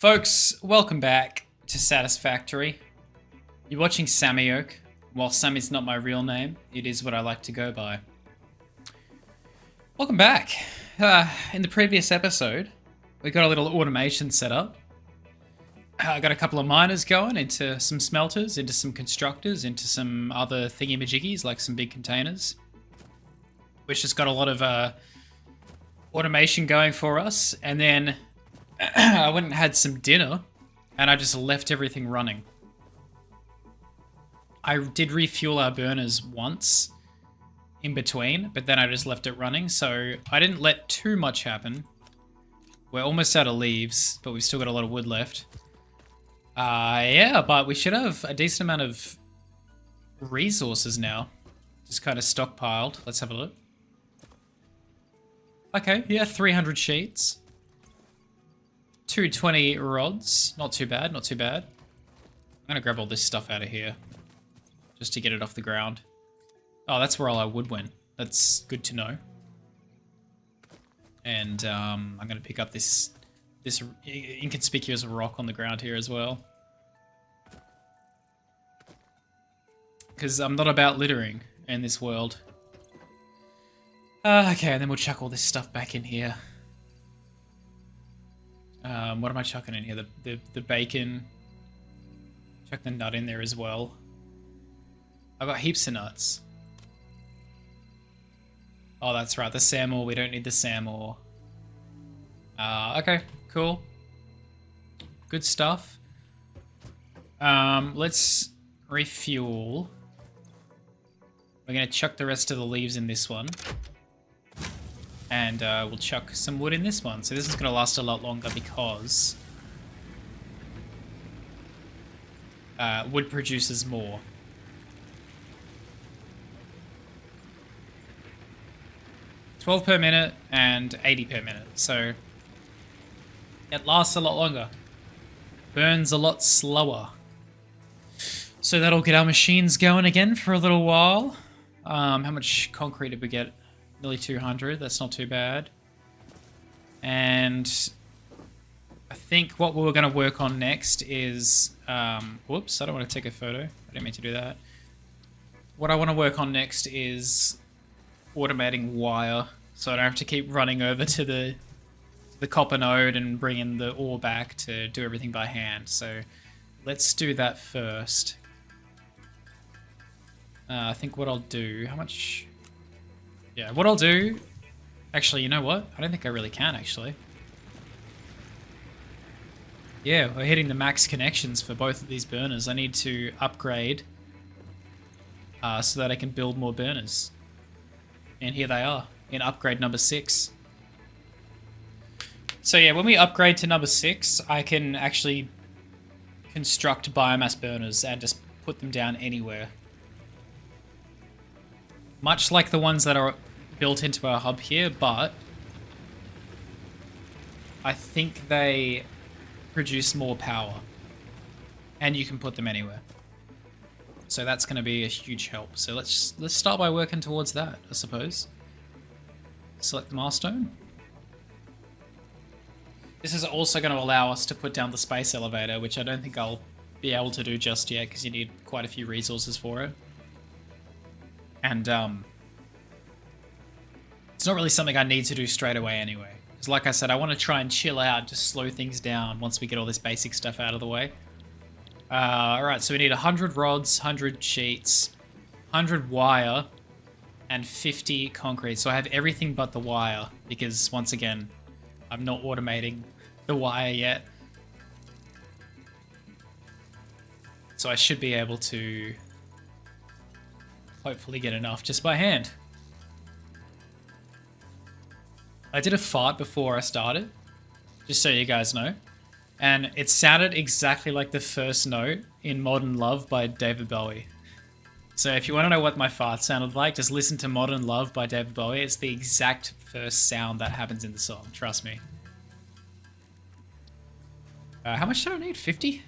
Folks, welcome back to Satisfactory. You're watching Samioke. While Sammy's not my real name, it is what I like to go by. Welcome back. In the previous episode, we got a little automation set up. I got a couple of miners going into some smelters, into some constructors, into some other thingy-majiggies, like some big containers. Which has got a lot of automation going for us. And then I went and had some dinner, and I just left everything running. I did refuel our burners once in between, but then I just left it running, so I didn't let too much happen. We're almost out of leaves, but we've still got a lot of wood left. Yeah, but we should have a decent amount of resources now. Just kind of stockpiled. Let's have a look. Okay, yeah, 300 sheets. 220 rods. Not too bad, not too bad. I'm gonna grab all this stuff out of here, just to get it off the ground. Oh, that's where all our wood went. That's good to know. And I'm gonna pick up this inconspicuous rock on the ground here as well. Because I'm not about littering in this world. Okay, and then we'll chuck all this stuff back in here. What am I chucking in here? The bacon. Chuck the nut in there as well. I've got heaps of nuts. Oh, that's right. The sand ore. We don't need the sand ore. Okay, cool. Good stuff. Let's refuel. We're going to chuck the rest of the leaves in this one. And we'll chuck some wood in this one. So this is going to last a lot longer because wood produces more. 12 per minute and 80 per minute. So it lasts a lot longer. Burns a lot slower. So that'll get our machines going again for a little while. How much concrete did we get? Nearly 200. That's not too bad. And I think what we're going to work on next is... whoops, I don't want to take a photo. I didn't mean to do that. What I want to work on next is automating wire, so I don't have to keep running over to the copper node and bringing the ore back to do everything by hand. So let's do that first. I think what I'll do... How much... Yeah, what I'll do... Actually, you know what? I don't think I really can, actually. Yeah, we're hitting the max connections for both of these burners. I need to upgrade so that I can build more burners. And here they are, in upgrade number 6. So yeah, when we upgrade to number 6, I can actually construct biomass burners and just put them down anywhere. Much like the ones that are built into our hub here, but I think they produce more power. And you can put them anywhere. So that's going to be a huge help. So let's start by working towards that, I suppose. Select the milestone. This is also going to allow us to put down the space elevator, which I don't think I'll be able to do just yet because you need quite a few resources for it. And it's not really something I need to do straight away anyway. Because like I said, I want to try and chill out, just slow things down once we get all this basic stuff out of the way. Alright, so we need 100 rods, 100 sheets, 100 wire, and 50 concrete. So I have everything but the wire, because once again, I'm not automating the wire yet. So I should be able to hopefully get enough just by hand. I did a fart before I started, just so you guys know. And it sounded exactly like the first note in Modern Love by David Bowie. So if you want to know what my fart sounded like, just listen to Modern Love by David Bowie. It's the exact first sound that happens in the song, trust me. How much did I need? 50?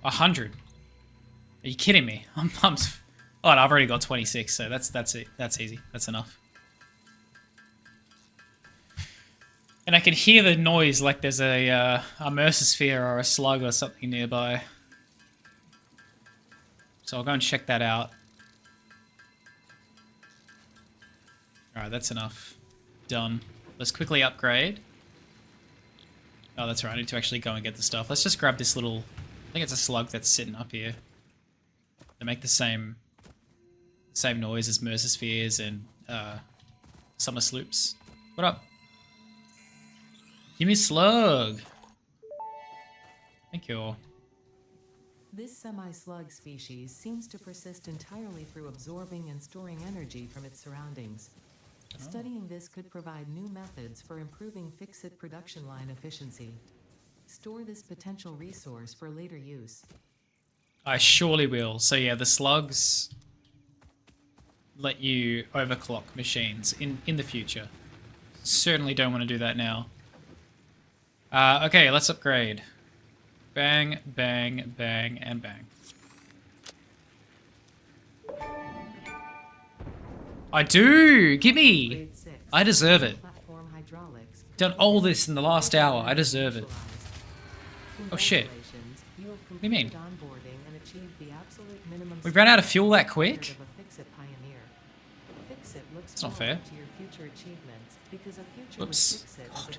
100. Are you kidding me? Oh, I've already got 26, so that's it. That's easy. That's enough. And I can hear the noise like there's a Mercersphere or a slug or something nearby. So I'll go and check that out. Alright, that's enough. Done. Let's quickly upgrade. Oh, that's right. I need to actually go and get the stuff. Let's just grab this little... I think it's a slug that's sitting up here. They make the same noise as Mercerspheres and Summer Sloops. What up? Give me slug. Thank you. This semi-slug species seems to persist entirely through absorbing and storing energy from its surroundings. Oh. Studying this could provide new methods for improving fix-it production line efficiency. Store this potential resource for later use. I surely will. So yeah, the slugs let you overclock machines in the future. Certainly don't want to do that now. Okay, let's upgrade. Bang, bang, bang, and bang. I do! Gimme! I deserve it. Done all this in the last hour. I deserve it. Oh shit. What do you mean? We ran out of fuel that quick? That's not fair. Whoops. God.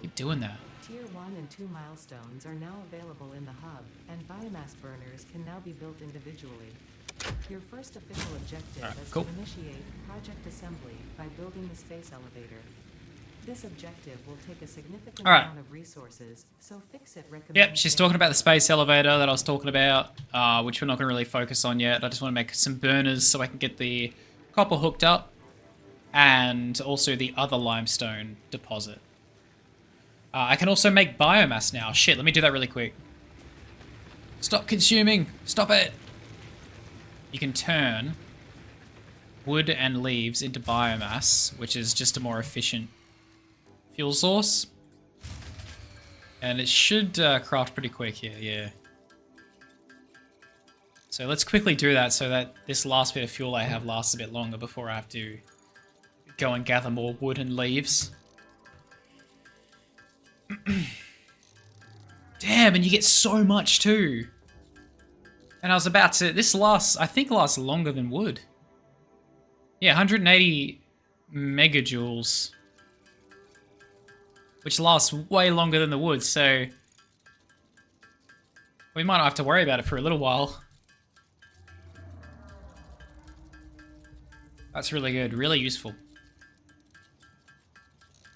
Keep doing that. Tier 1 and 2 milestones are now available in the hub, and biomass burners can now be built individually. Your first official objective is to initiate project assembly by building the space elevator. This objective will take a significant amount of resources, so fix it. Yep, she's talking about the space elevator that I was talking about, which we're not going to really focus on yet. I just want to make some burners so I can get the copper hooked up, and also the other limestone deposit. I can also make biomass now. Shit, let me do that really quick. Stop consuming. Stop it. You can turn wood and leaves into biomass, which is just a more efficient fuel source. And it should craft pretty quick here, yeah. So let's quickly do that so that this last bit of fuel I have lasts a bit longer before I have to go and gather more wood and leaves. Damn, and you get so much too. And I was about to... This lasts... I think lasts longer than wood. Yeah, 180 megajoules. Which lasts way longer than the wood, so... We might not have to worry about it for a little while. That's really good. Really useful.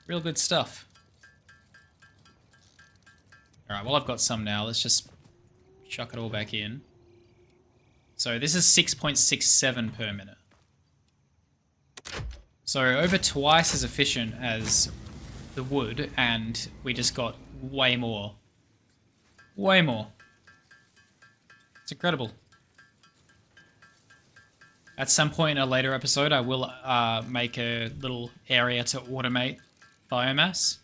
Real good stuff. Alright, well I've got some now. Let's just chuck it all back in. So this is 6.67 per minute. So over twice as efficient as the wood, and we just got way more. Way more. It's incredible. At some point in a later episode, I will make a little area to automate biomass.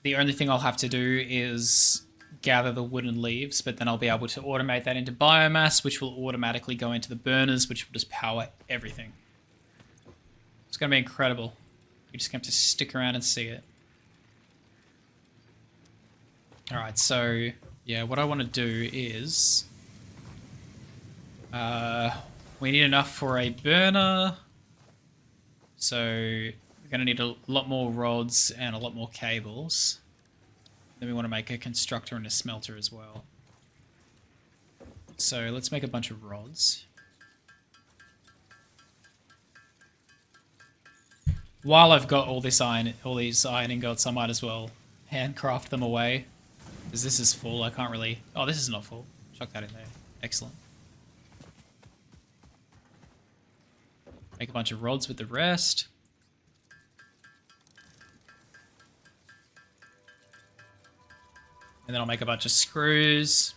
The only thing I'll have to do is gather the wooden leaves, but then I'll be able to automate that into biomass, which will automatically go into the burners, which will just power everything. It's going to be incredible. You're just going to have to stick around and see it. Alright, so, yeah, what I want to do is... we need enough for a burner. So, we're going to need a lot more rods and a lot more cables. Then we want to make a constructor and a smelter as well. So let's make a bunch of rods. While I've got all these iron ingots, I might as well handcraft them away. Because this is full, I can't really... Oh, this is not full. Chuck that in there. Excellent. Make a bunch of rods with the rest. And then I'll make a bunch of screws.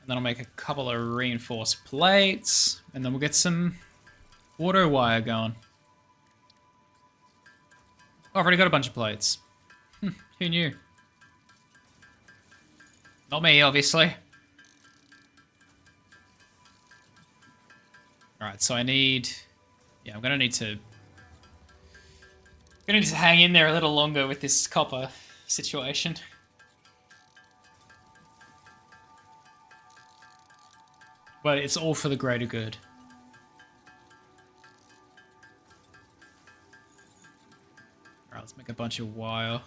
And then I'll make a couple of reinforced plates. And then we'll get some auto wire going. Oh, I've already got a bunch of plates. Who knew? Not me, obviously. Alright, so I need... Yeah, I'm gonna need to hang in there a little longer with this copper situation. But it's all for the greater good. Alright, let's make a bunch of wire.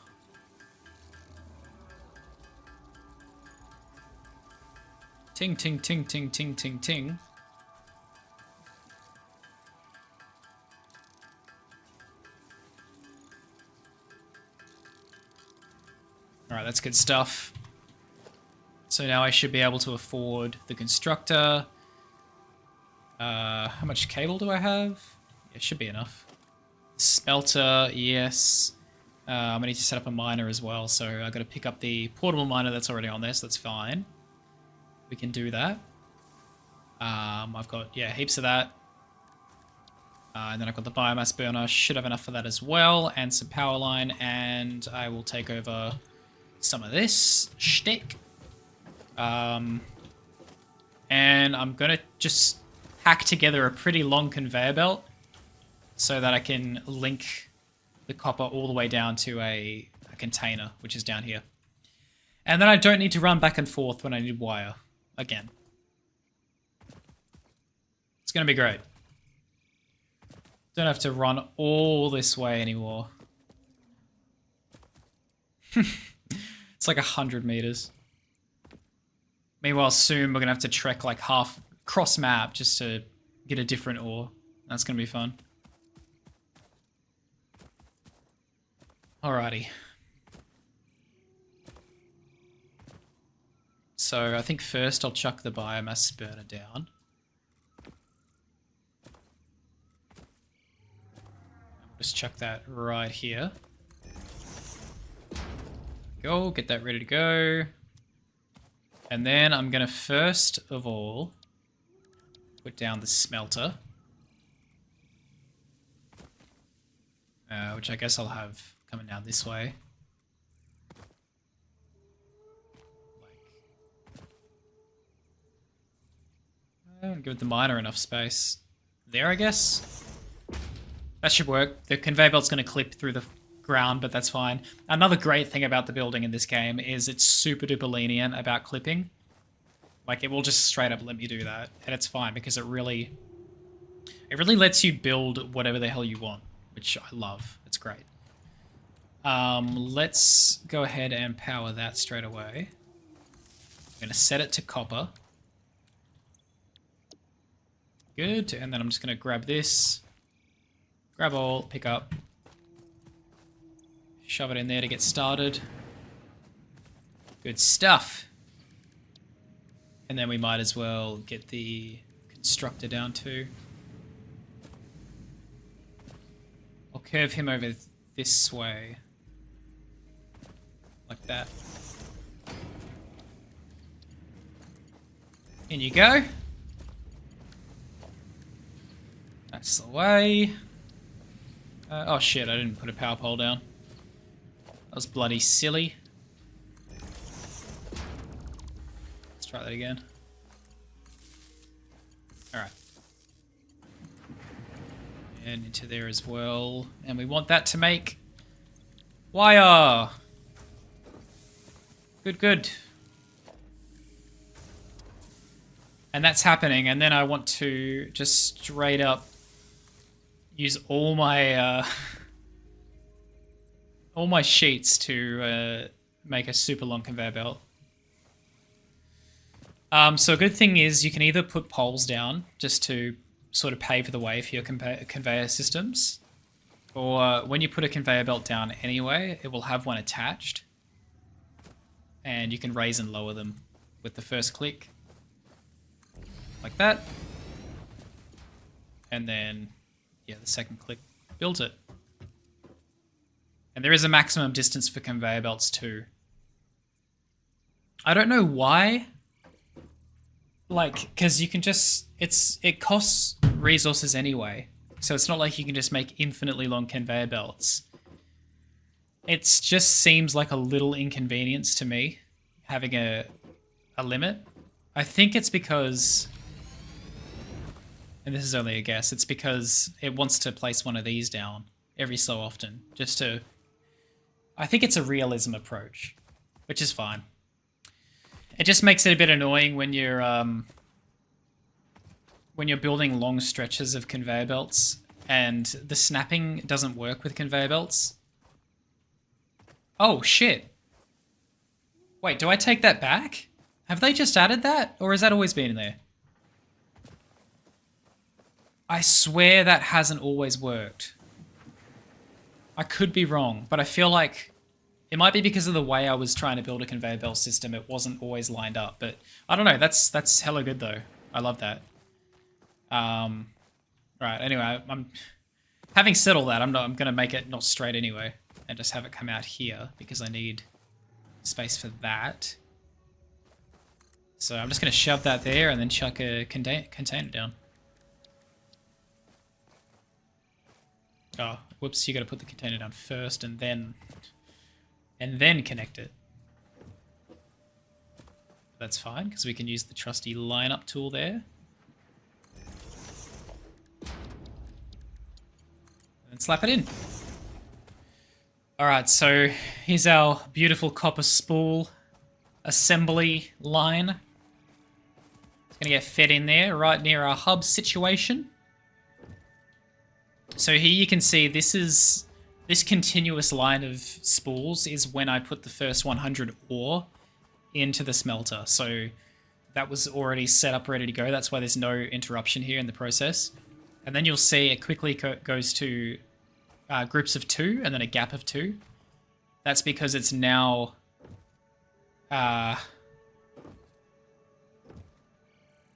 Ting, ting, ting, ting, ting, ting, ting. Alright, that's good stuff. So now I should be able to afford the constructor. How much cable do I have? Yeah, it should be enough. Smelter, yes. I'm gonna need to set up a miner as well, so I gotta pick up the portable miner that's already on there, so that's fine. We can do that. I've got, yeah, heaps of that. And then I've got the biomass burner, should have enough for that as well, and some power line, and I will take over some of this shtick. And I'm gonna just hack together a pretty long conveyor belt so that I can link the copper all the way down to a container, which is down here. And then I don't need to run back and forth when I need wire again. It's gonna be great. Don't have to run all this way anymore. It's like 100 meters. Meanwhile, soon we're gonna have to trek like half cross map just to get a different ore. That's gonna be fun. Alrighty. So I think first I'll chuck the biomass burner down. Just chuck that right here. Go, get that ready to go. And then I'm gonna first of all put down the smelter. Which I guess I'll have coming down this way. Give the miner enough space. There, I guess. That should work. The conveyor belt's going to clip through the ground, but that's fine. Another great thing about the building in this game is it's super duper lenient about clipping. Like, it will just straight up let me do that, and it's fine because it really lets you build whatever the hell you want, which I love. It's great. Let's go ahead and power that straight away. I'm going to set it to copper. Good, and then I'm just going to grab this. Grab all, pick up. Shove it in there to get started. Good stuff. And then we might as well get the constructor down too. I'll curve him over this way. Like that. In you go. That's the way. Oh shit, I didn't put a power pole down. That was bloody silly. Let's try that again. Alright. And into there as well. And we want that to make wire. Good, good. And that's happening. And then I want to just straight up use all my sheets to make a super long conveyor belt. So a good thing is you can either put poles down just to sort of pave the way for your conveyor systems, or when you put a conveyor belt down anyway, it will have one attached, and you can raise and lower them with the first click, like that, and then yeah, the second click builds it. And there is a maximum distance for conveyor belts too. I don't know why. Like, because you can just... It costs resources anyway. So it's not like you can just make infinitely long conveyor belts. It just seems like a little inconvenience to me, having a limit. I think it's because... and this is only a guess, it's because it wants to place one of these down every so often, just to... I think it's a realism approach, which is fine. It just makes it a bit annoying when you're building long stretches of conveyor belts and the snapping doesn't work with conveyor belts. Oh, shit. Wait, do I take that back? Have they just added that? Or has that always been in there? I swear that hasn't always worked. I could be wrong, but I feel like it might be because of the way I was trying to build a conveyor belt system. It wasn't always lined up, but I don't know. That's hella good though. I love that. Right. Anyway, I'm having said all that. I'm gonna make it not straight anyway, and just have it come out here because I need space for that. So I'm just gonna shove that there and then chuck a container down. Oh, whoops! You got to put the container down first, and then connect it. That's fine because we can use the trusty lineup tool there. And slap it in. All right, so here's our beautiful copper spool assembly line. It's gonna get fed in there right near our hub situation. So here you can see this continuous line of spools is when I put the first 100 ore into the smelter. So that was already set up, ready to go. That's why there's no interruption here in the process. And then you'll see it quickly goes to groups of 2 and then a gap of 2. That's because it's now...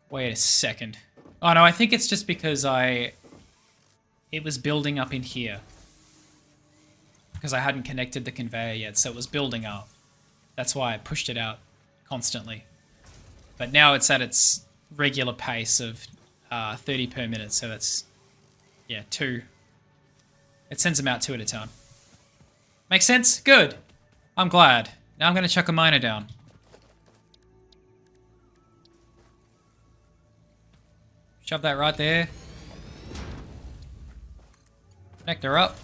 wait a second. Oh no, I think it's just because it was building up in here. Because I hadn't connected the conveyor yet, so it was building up. That's why I pushed it out constantly. But now it's at its regular pace of 30 per minute, so that's, yeah, 2. It sends them out 2 at a time. Makes sense? Good. I'm glad. Now I'm going to chuck a miner down. Shove that right there. Connect her up.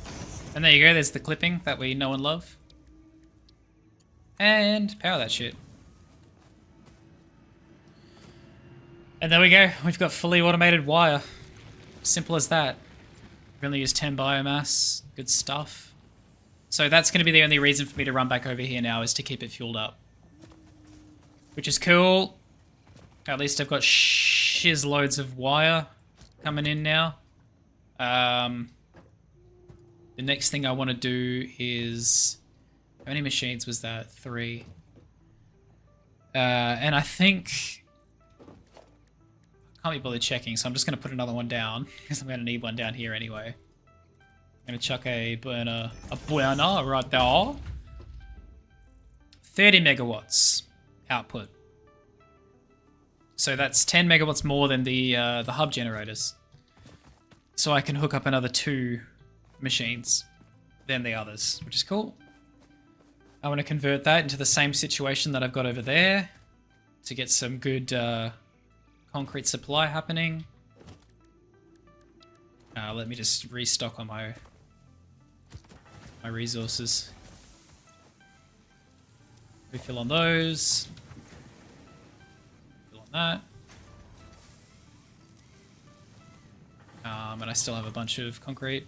And there you go, there's the clipping that we know and love. And power that shit. And there we go, we've got fully automated wire. Simple as that. We only use 10 biomass, good stuff. So that's going to be the only reason for me to run back over here now, is to keep it fueled up. Which is cool. At least I've got shiz loads of wire coming in now. The next thing I want to do is... How many machines was that? 3. And I think... I can't be bothered checking, so I'm just going to put another one down, because I'm going to need one down here anyway. I'm going to chuck a burner right there. 30 megawatts output. So that's 10 megawatts more than the hub generators. So I can hook up another 2 machines than the others, which is cool. I want to convert that into the same situation that I've got over there to get some good concrete supply happening. Let me just restock on my resources. Refill on those. Refill on that. And I still have a bunch of concrete.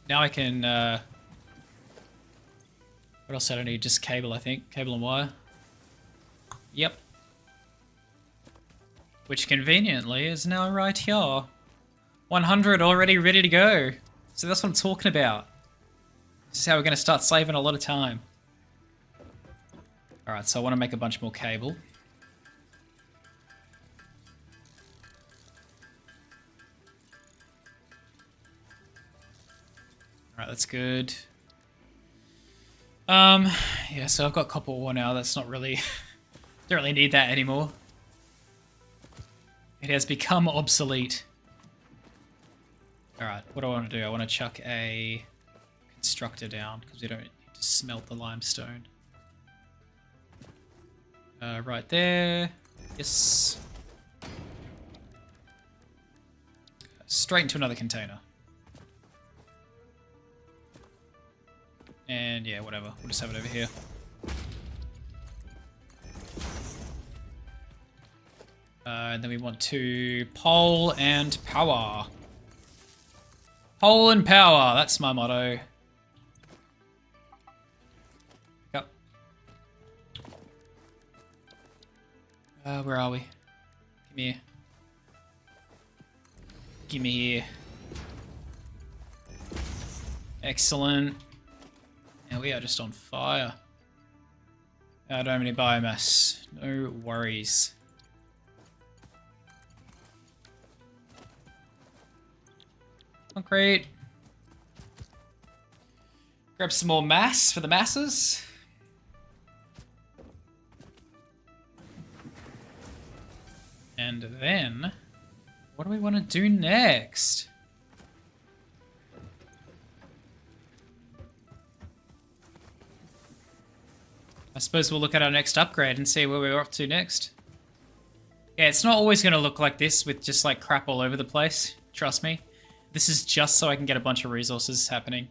Now I can... what else did I need? Just cable, I think. Cable and wire. Yep. Which conveniently is now right here. 100 already ready to go. So that's what I'm talking about. This is how we're going to start saving a lot of time. Alright, so I want to make a bunch more cable. Alright, that's good. Yeah, so I've got copper ore now. That's not really... don't really need that anymore. It has become obsolete. Alright, what do I want to do? I want to chuck a constructor down, because we don't need to smelt the limestone. Right there. Yes. straight into another container. And yeah, whatever. We'll just have it over here. And then we want to pole and power. Pole and power, that's my motto. Yep. Where are we? Give me here. Give me here. Excellent. And we are just on fire. I don't have any biomass. No worries. Concrete. Grab some more mass for the masses. And then, what do we want to do next? I suppose we'll look at our next upgrade and see where we're up to next. Yeah, it's not always going to look like this with just like crap all over the place. Trust me. This is just so I can get a bunch of resources happening.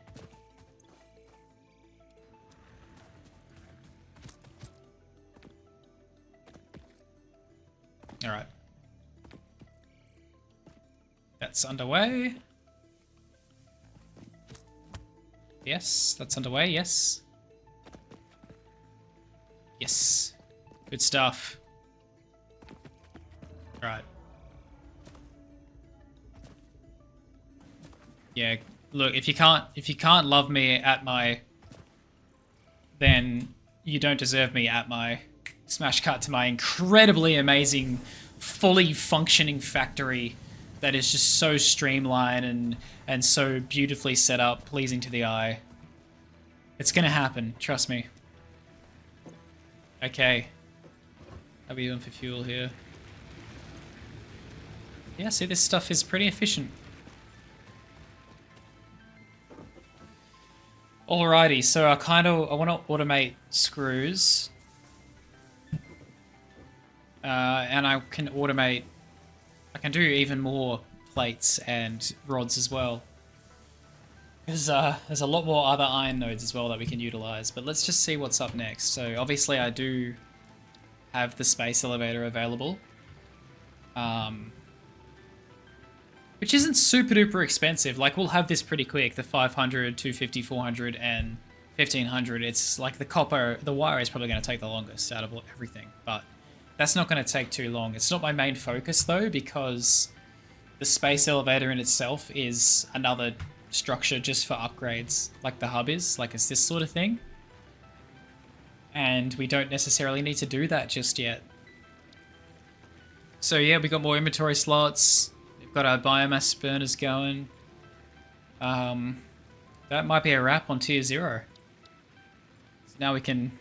All right. That's underway. Yes, that's underway, yes. Yes. Good stuff. Right. Yeah, look, if you can't love me at my, then you don't deserve me at my. Smash cut to my incredibly amazing, fully functioning factory that is just so streamlined and so beautifully set up, pleasing to the eye. It's gonna happen, trust me. Okay. How are we doing for fuel here? Yeah, see, this stuff is pretty efficient. Alrighty, so I want to automate screws. And I can do even more plates and rods as well. There's a lot more other iron nodes as well that we can utilize, but let's just see what's up next. So obviously I do have the space elevator available, which isn't super duper expensive. Like, we'll have this pretty quick, the 500, 250, 400, and 1500. It's like the wire is probably going to take the longest out of everything, but that's not going to take too long. It's not my main focus though, because the space elevator in itself is another structure just for upgrades, like the hub is, like it's this sort of thing. And we don't necessarily need to do that just yet. So yeah, we got more inventory slots. We've got our biomass burners going. That might be a wrap on tier 0. So now we can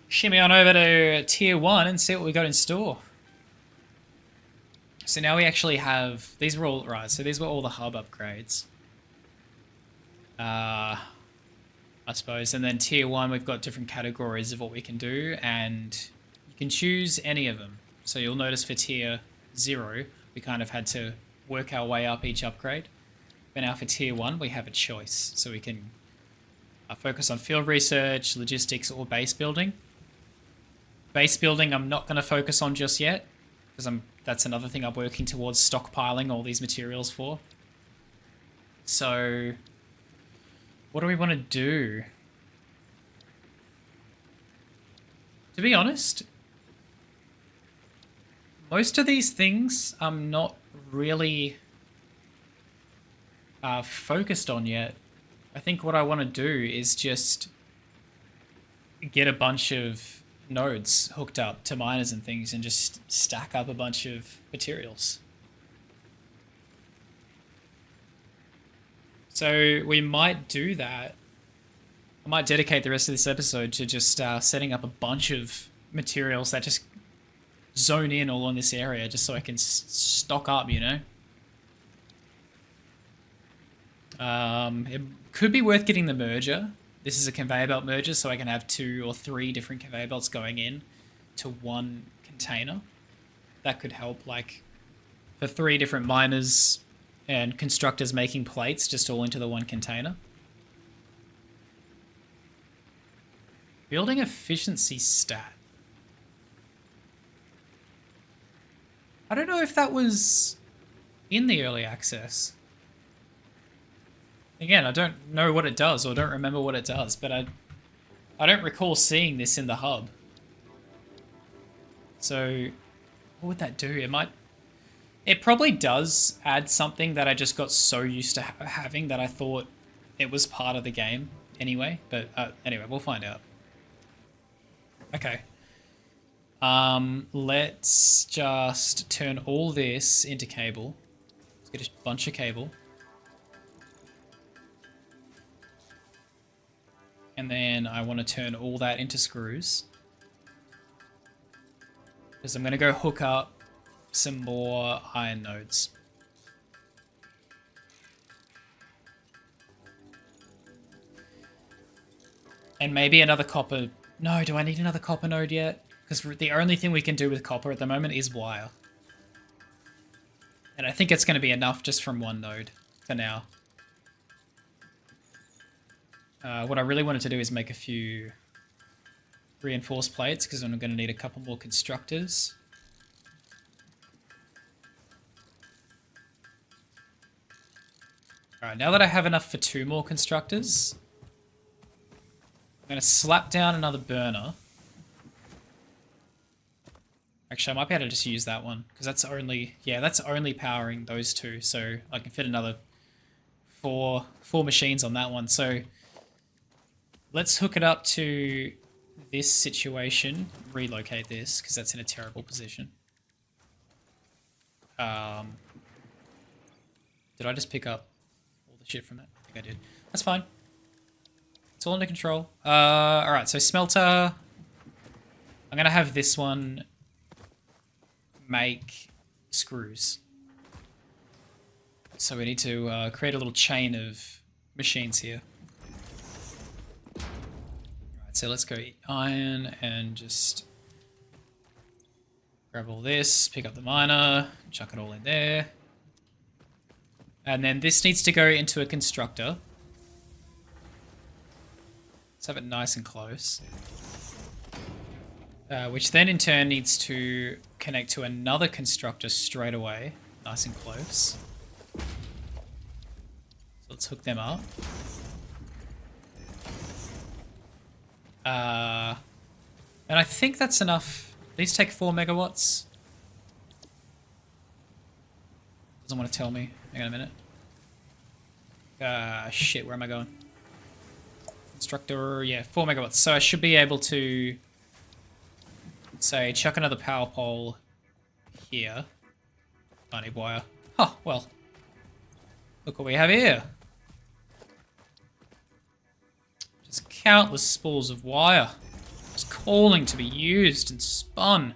shimmy on over to tier 1 and see what we got in store. So now we actually have, these were all, right, so these were all the hub upgrades. I suppose, and then tier 1 we've got different categories of what we can do, and you can choose any of them. So you'll notice for tier 0 we kind of had to work our way up each upgrade, but now for tier 1 we have a choice. So we can focus on field research, logistics, or base building. Base building I'm not going to focus on just yet, because that's another thing I'm working towards stockpiling all these materials for. So what do we want to do? To be honest, most of these things I'm not really focused on yet. I think what I want to do is just get a bunch of nodes hooked up to miners and things and just stack up a bunch of materials. So we might do that. I might dedicate the rest of this episode to just setting up a bunch of materials that just zone in all on this area, just so I can stock up, you know? It could be worth getting the merger. This is a conveyor belt merger, so I can have 2 or 3 different conveyor belts going in to one container. That could help, like, for 3 different miners and constructors making plates just all into the one container. Building efficiency stat. I don't know if that was in the early access. Again, I don't know what it does or don't remember what it does, but I don't recall seeing this in the hub. So what would that do? It probably does add something that I just got so used to having that I thought it was part of the game anyway. But anyway, we'll find out. Okay. Let's just turn all this into cable. Let's get a bunch of cable. And then I want to turn all that into screws. Because I'm going to go hook up some more iron nodes. And maybe another copper. No, do I need another copper node yet? Because the only thing we can do with copper at the moment is wire. And I think it's going to be enough just from one node for now. What I really wanted to do is make a few reinforced plates because I'm going to need a couple more constructors. Alright, now that I have enough for 2 more constructors, I'm going to slap down another burner. Actually, I might be able to just use that one because that's only, yeah, that's only powering those 2. So I can fit another four machines on that one. So let's hook it up to this situation, relocate this because that's in a terrible position. Did I just pick up all the shit from that? I think I did. That's fine. It's all under control. Alright, so smelter. I'm going to have this one make screws. So we need to create a little chain of machines here. So let's go iron and just grab all this, pick up the miner, chuck it all in there. And then this needs to go into a constructor. Let's have it nice and close. Which then in turn needs to connect to another constructor straight away, nice and close. So let's hook them up. And I think that's enough. These take 4 megawatts. Doesn't want to tell me. Hang on a minute. Shit, where am I going? Constructor, yeah, 4 megawatts. So I should be able to, say, chuck another power pole here. I need wire. Oh, well. Look what we have here. Just countless spools of wire. Just calling to be used and spun.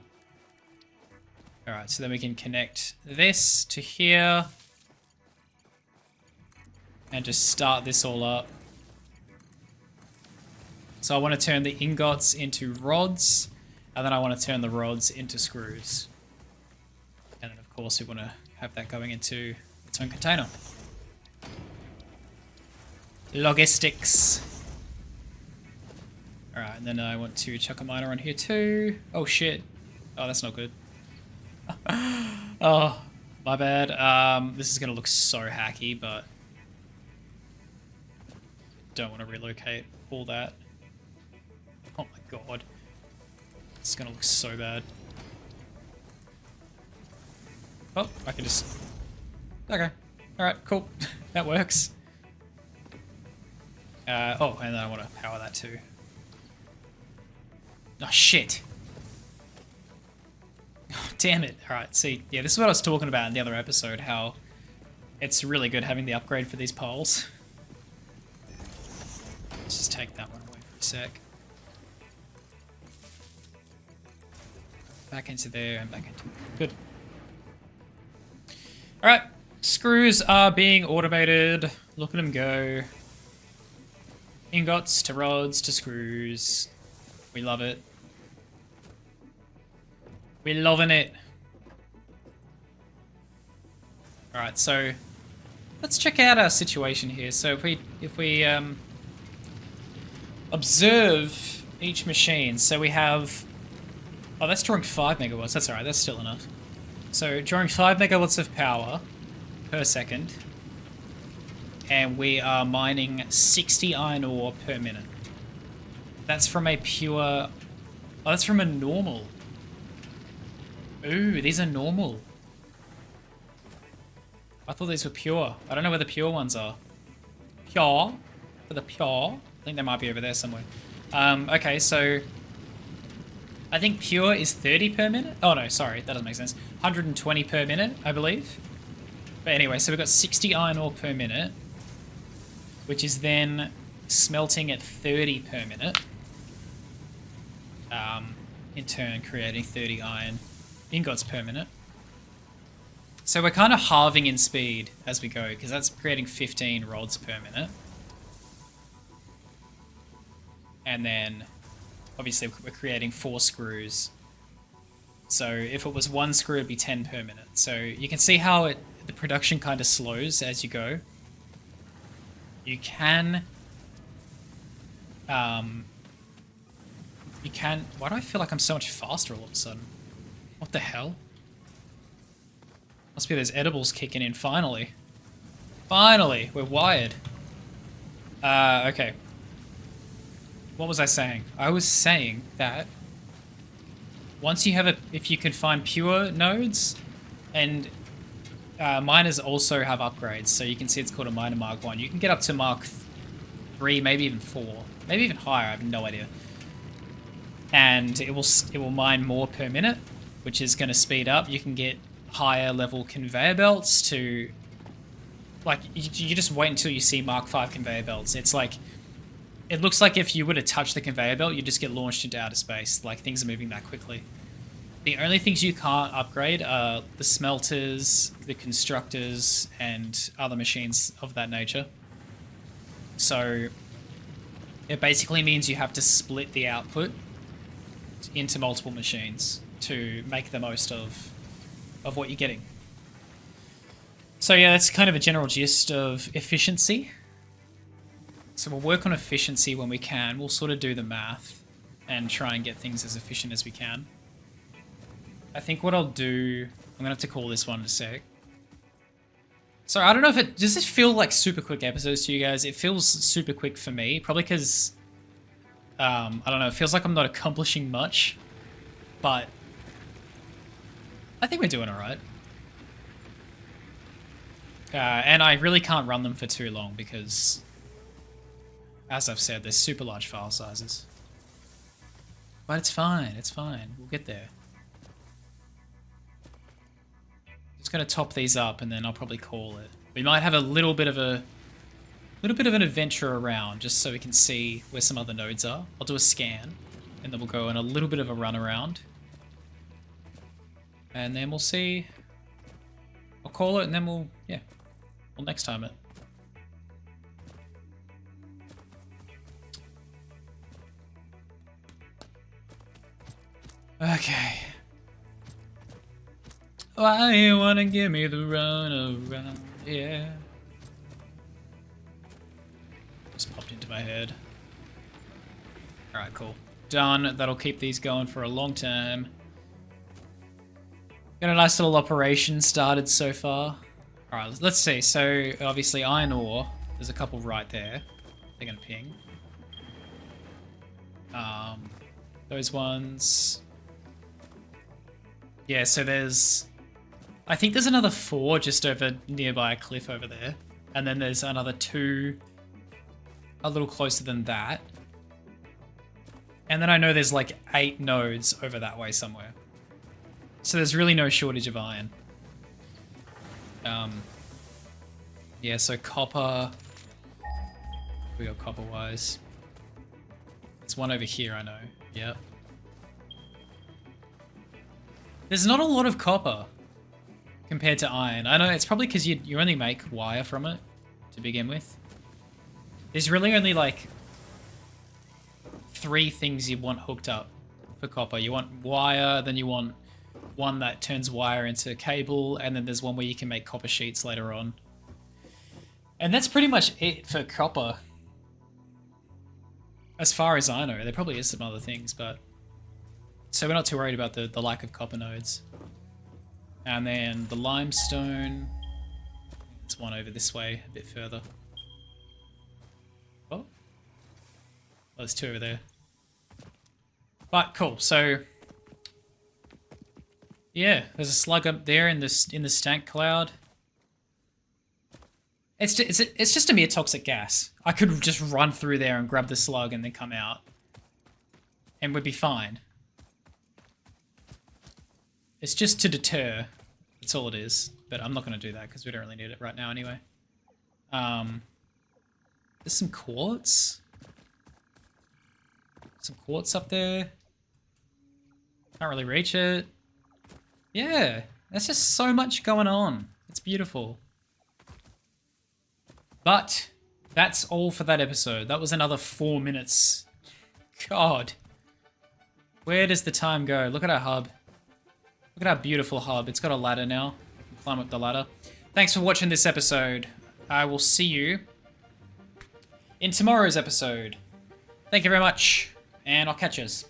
Alright, so then we can connect this to here. And just start this all up. So I want to turn the ingots into rods. And then I want to turn the rods into screws. And then of course we want to have that going into its own container. Logistics. Alright, and then I want to chuck a miner on here too. Oh shit. Oh, that's not good. Oh, my bad. This is going to look so hacky, but don't want to relocate all that. Oh my god. It's going to look so bad. Oh, I can just... Okay. Alright, cool. That works. Oh, and then I want to power that too. Oh, shit. Oh, damn it. Alright, see, yeah, this is what I was talking about in the other episode, how it's really good having the upgrade for these poles. Let's just take that one away for a sec. Back into there and back into there. Good. Alright, screws are being automated. Look at them go. Ingots to rods to screws. We love it. We're loving it. Alright, so let's check out our situation here. So if we observe each machine, so we have... Oh, that's drawing 5 megawatts. That's alright, that's still enough. So drawing 5 megawatts of power per second. And we are mining 60 iron ore per minute. That's from a pure... Oh, that's from a normal. Ooh, these are normal. I thought these were pure. I don't know where the pure ones are. Pure? For the pure? I think they might be over there somewhere. Okay, so... I think pure is 30 per minute. Oh no, sorry, that doesn't make sense. 120 per minute, I believe. But anyway, so we've got 60 iron ore per minute, which is then smelting at 30 per minute. In turn, creating 30 iron ingots per minute. So we're kind of halving in speed as we go, because that's creating 15 rods per minute. And then, obviously, we're creating 4 screws. So if it was 1 screw, it'd be 10 per minute. So you can see how the production kind of slows as you go. You can... Why do I feel like I'm so much faster all of a sudden? What the hell? Must be those edibles kicking in, finally. Finally, we're wired. Okay. What was I saying? I was saying that once you have if you can find pure nodes, and miners also have upgrades, so you can see it's called a miner Mark 1. You can get up to Mark 3, maybe even 4, maybe even higher, I have no idea. And it will mine more per minute, which is going to speed up. You can get higher level conveyor belts to, like, you just wait until you see Mark 5 conveyor belts. It's like, it looks like if you were to touch the conveyor belt, you just get launched into outer space. Like, things are moving that quickly. The only things you can't upgrade are the smelters, the constructors, and other machines of that nature. So it basically means you have to split the output into multiple machines to make the most of what you're getting. So yeah, that's kind of a general gist of efficiency. So we'll work on efficiency when we can. We'll sort of do the math and try and get things as efficient as we can. I think what I'll do... I'm going to have to call this one in a sec. So I don't know if it... Does this feel like super quick episodes to you guys? It feels super quick for me. Probably because... I don't know. It feels like I'm not accomplishing much. But... I think we're doing alright. And I really can't run them for too long because... As I've said, they're super large file sizes. But it's fine. It's fine. We'll get there. Just gonna top these up and then I'll probably call it. We might have a little bit of an adventure around just so we can see where some other nodes are. I'll do a scan and then we'll go on a little bit of a run around. And then we'll see. I'll call it and then we'll next time it. Okay. Why you wanna give me the run around? Yeah. Just popped into my head. Alright, cool. Done. That'll keep these going for a long time. Got a nice little operation started so far. Alright, let's see. So, obviously, iron ore. There's a couple right there. They're gonna ping. Those ones... Yeah, so there's... I think there's another 4 just over nearby a cliff over there. And then there's another 2 a little closer than that. And then I know there's like 8 nodes over that way somewhere. So there's really no shortage of iron. Yeah, so copper... We got copper-wise. There's one over here, I know. Yep. There's not a lot of copper compared to iron. I know it's probably because you only make wire from it to begin with. There's really only like 3 things you want hooked up for copper. You want wire, then you want one that turns wire into cable, and then there's one where you can make copper sheets later on. And that's pretty much it for copper. As far as I know, there probably is some other things, but... So we're not too worried about the lack of copper nodes. And then the limestone... There's one over this way, a bit further. Oh. There's two over there. But cool, so... Yeah, there's a slug up there in the stank cloud. It's just a mere toxic gas. I could just run through there and grab the slug and then come out. And we'd be fine. It's just to deter. That's all it is. But I'm not going to do that because we don't really need it right now anyway. There's some quartz. Some quartz up there. Can't really reach it. Yeah, there's just so much going on. It's beautiful. But that's all for that episode. That was another 4 minutes. God. Where does the time go? Look at our hub. Look at our beautiful hub. It's got a ladder now. Climb up the ladder. Thanks for watching this episode. I will see you in tomorrow's episode. Thank you very much, and I'll catch us.